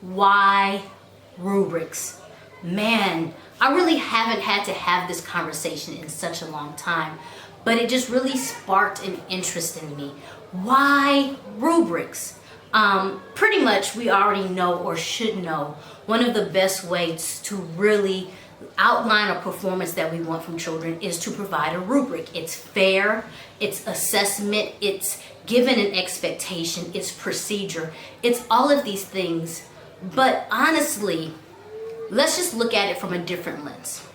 Why rubrics? Man, I really haven't had to have this conversation in such a long time, but it just really sparked an interest in me. Why rubrics? Pretty much we already know or should know one of the best ways to really outline a performance that we want from children is to provide a rubric. It's fair, it's assessment, it's given an expectation, it's procedure, it's all of these things. But honestly, let's just look at it from a different lens.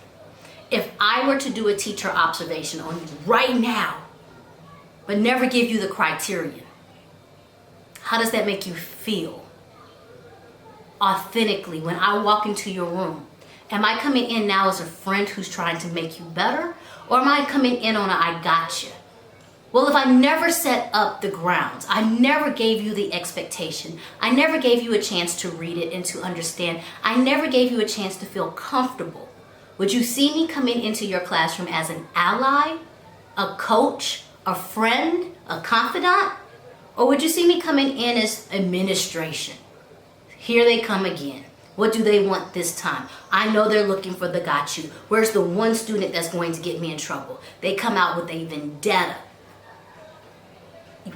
If I were to do a teacher observation on you right now, but never give you the criterion, how does that make you feel? Authentically, when I walk into your room, am I coming in now as a friend who's trying to make you better? Or am I coming in on a I gotcha? Well, if I never set up the grounds, I never gave you the expectation, I never gave you a chance to read it and to understand, I never gave you a chance to feel comfortable, would you see me coming into your classroom as an ally, a coach, a friend, a confidant? Or would you see me coming in as administration? Here they come again. What do they want this time? I know they're looking for the got you. Where's the one student that's going to get me in trouble? They come out with a vendetta.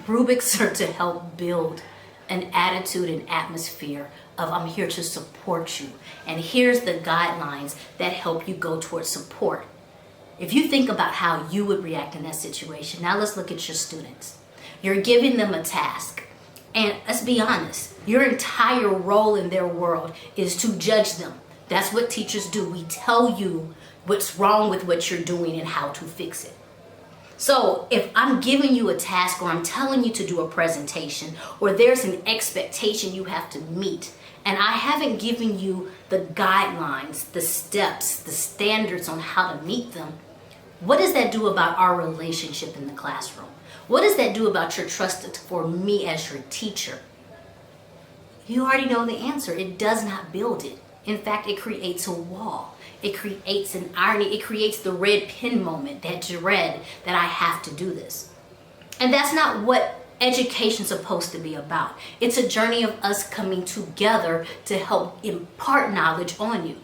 Rubrics are to help build an attitude and atmosphere of I'm here to support you. And here's the guidelines that help you go towards support. If you think about how you would react in that situation, now let's look at your students. You're giving them a task. And let's be honest, your entire role in their world is to judge them. That's what teachers do. We tell you what's wrong with what you're doing and how to fix it. So if I'm giving you a task or I'm telling you to do a presentation or there's an expectation you have to meet and I haven't given you the guidelines, the steps, the standards on how to meet them, what does that do about our relationship in the classroom? What does that do about your trust for me as your teacher? You already know the answer. It does not build it. In fact, it creates a wall. It creates an irony. It creates the red pen moment, that dread that I have to do this. And that's not what education's supposed to be about. It's a journey of us coming together to help impart knowledge on you.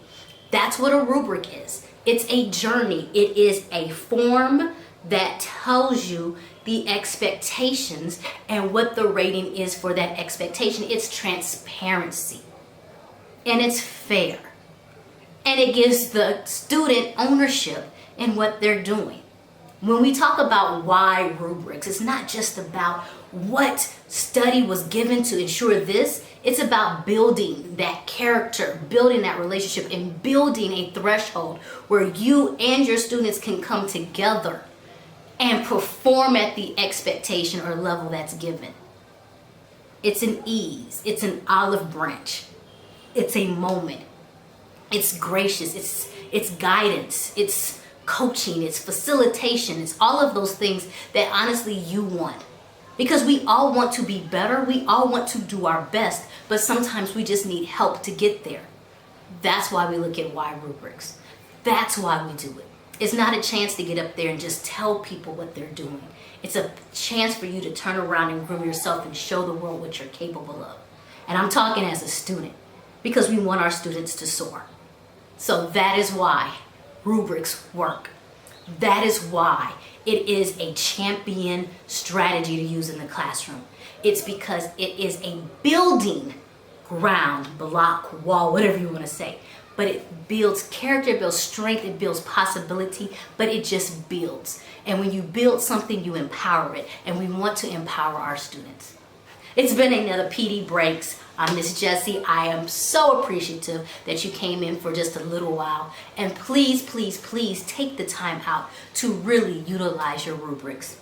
That's what a rubric is. It's a journey. It is a form that tells you the expectations and what the rating is for that expectation. It's transparency and it's fair and it gives the student ownership in what they're doing. When we talk about why rubrics, it's not just about what study was given to ensure this. It's about building that character, building that relationship, and building a threshold where you and your students can come together and perform at the expectation or level that's given. It's an ease. It's an olive branch. It's a moment. It's gracious. It's guidance. It's coaching. It's facilitation. It's all of those things that honestly you want. Because we all want to be better. We all want to do our best. But sometimes we just need help to get there. That's why we look at why rubrics. That's why we do it. It's not a chance to get up there and just tell people what they're doing. It's a chance for you to turn around and groom yourself and show the world what you're capable of. And I'm talking as a student because we want our students to soar. So that is why rubrics work. That is why it is a champion strategy to use in the classroom. It's because it is a building ground, block, wall, whatever you want to say. But it builds character, it builds strength, it builds possibility, but it just builds. And when you build something, you empower it. And we want to empower our students. It's been another PD Breaks. I'm Miss Jessie. I am so appreciative that you came in for just a little while. And please, please, please take the time out to really utilize your rubrics.